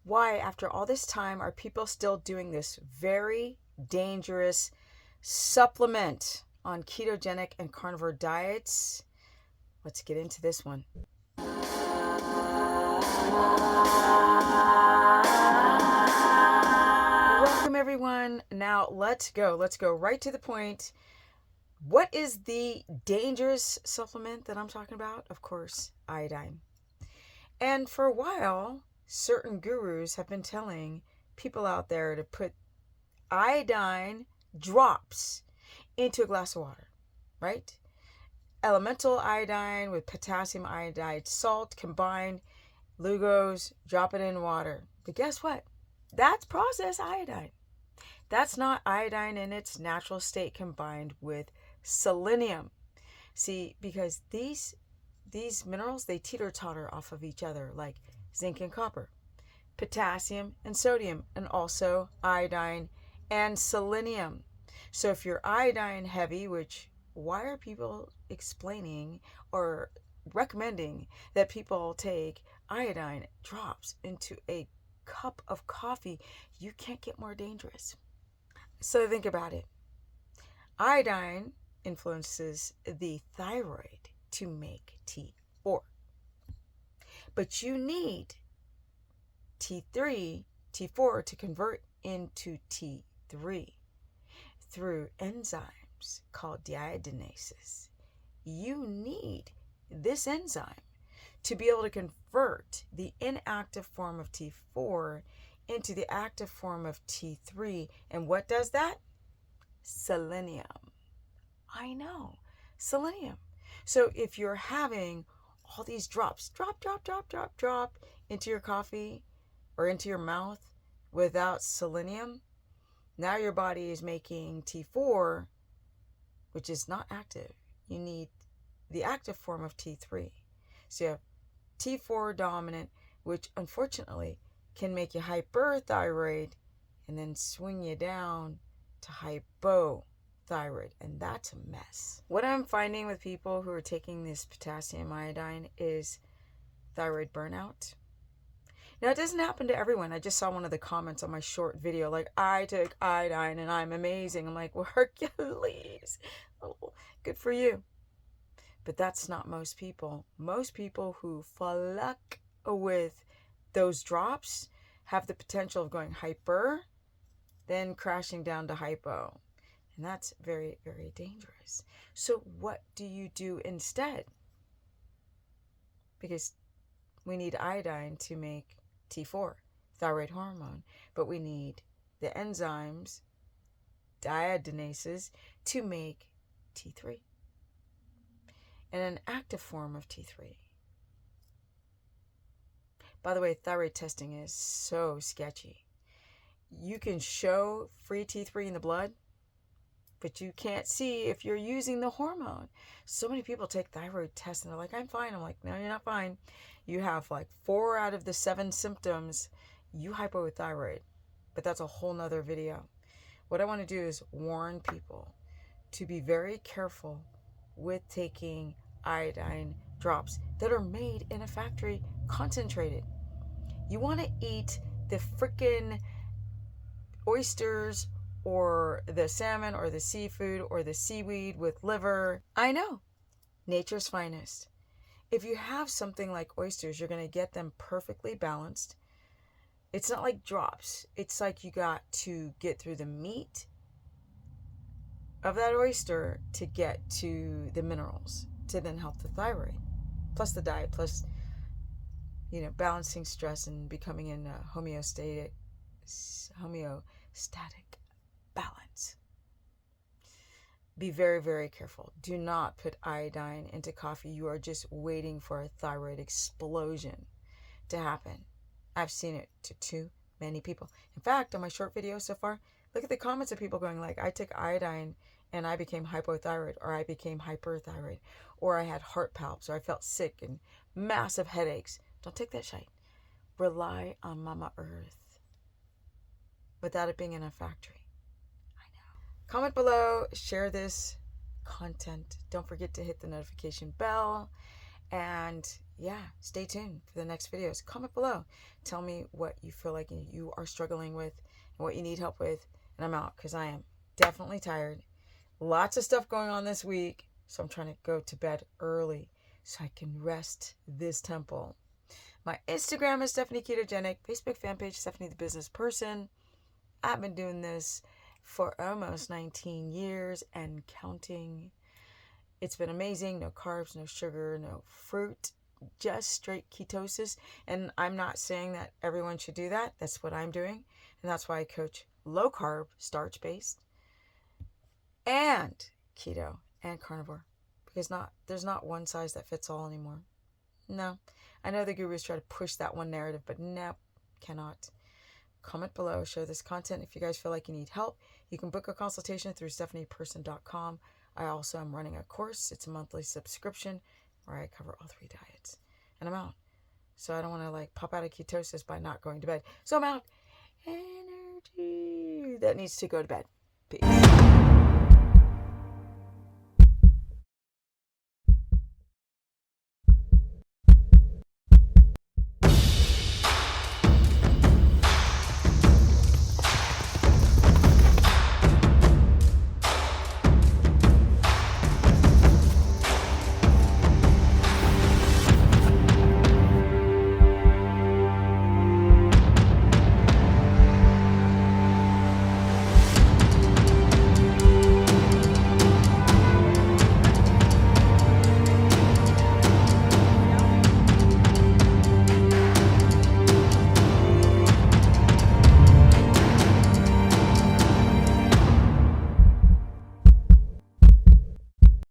Why, after all this time, are people still doing this very dangerous supplement on ketogenic and carnivore diets? Let's get into this one. Welcome, everyone. Now let's go. Let's go right to the point. What is the dangerous supplement that I'm talking about? Of course, iodine. And for a while, certain gurus have been telling people out there to put iodine drops into a glass of water, right? Elemental iodine with potassium iodide salt combined, Lugos, drop it in water. But guess what? That's processed iodine. That's not iodine in its natural state combined with selenium. See, because these minerals, they teeter-totter off of each other, like zinc and copper, potassium and sodium, and also iodine and selenium. So if you're iodine heavy, which why are people explaining or recommending that people take iodine drops into a cup of coffee? You can't get more dangerous. So think about it. Iodine influences the thyroid to make T4. But you need T3, T4 to convert into T3 through enzymes called deiodinases. You need this enzyme to be able to convert the inactive form of T4 into the active form of T3. And what does that? Selenium. I know, selenium. So if you're having all these drops, drop into your coffee or into your mouth without selenium, now your body is making T4, which is not active. You need the active form of T3. So you have T4 dominant, which unfortunately can make you hyperthyroid and then swing you down to hypothyroid, and that's a mess. What I'm finding with people who are taking this potassium iodine is thyroid burnout. Now, it doesn't happen to everyone. I just saw one of the comments on my short video, like, I took iodine and I'm amazing. I'm like, well, Hercules, oh, good for you. But that's not most people. Most people who fluck with those drops have the potential of going hyper, then crashing down to hypo. And that's very, very dangerous. So what do you do instead? Because we need iodine to make T4, thyroid hormone, but we need the enzymes, deiodinases, to make T3 and an active form of T3. By the way, thyroid testing is so sketchy. You can show free T3 in the blood, but you can't see if you're using the hormone. So many people take thyroid tests and they're like, I'm fine. I'm like, no, you're not fine. You have like 4 out of the 7 symptoms, you hypothyroid. But that's a whole nother video. What I want to do is warn people to be very careful with taking iodine drops that are made in a factory concentrated. You want to eat the freaking oysters or the salmon or the seafood or the seaweed with liver. I know, nature's finest. If you have something like oysters, you're going to get them perfectly balanced. It's not like drops. It's like you got to get through the meat of that oyster to get to the minerals to then help the thyroid, plus the diet, plus, balancing stress and becoming in a homeostatic balance. Be very, very careful. Do not put iodine into coffee. You are just waiting for a thyroid explosion to happen. I've seen it to too many people. In fact, on my short video so far, look at the comments of people going like, I took iodine and I became hypothyroid, or I became hyperthyroid, or I had heart palps, or I felt sick and massive headaches. Don't take that shit. Rely on Mama Earth without it being in a factory. Comment below, share this content. Don't forget to hit the notification bell. And yeah, stay tuned for the next videos. Comment below. Tell me what you feel like you are struggling with and what you need help with. And I'm out because I am definitely tired. Lots of stuff going on this week. So I'm trying to go to bed early so I can rest this temple. My Instagram is Stephanie Ketogenic. Facebook fan page, Stephanie the Business Person. I've been doing this for almost 19 years and counting. It's been amazing. No carbs, no sugar, no fruit, just straight ketosis. And I'm not saying that everyone should do that. That's what I'm doing. And that's why I coach low carb, starch based, and keto and carnivore. Because there's not one size that fits all anymore. No. I know the gurus try to push that one narrative, but no, cannot. Comment below, share this content. If you guys feel like you need help, you can book a consultation through stephanieperson.com. I also am running a course. It's a monthly subscription where I cover all 3 diets. And I'm out. So I don't want to pop out of ketosis by not going to bed. So I'm out. Energy that needs to go to bed. Peace.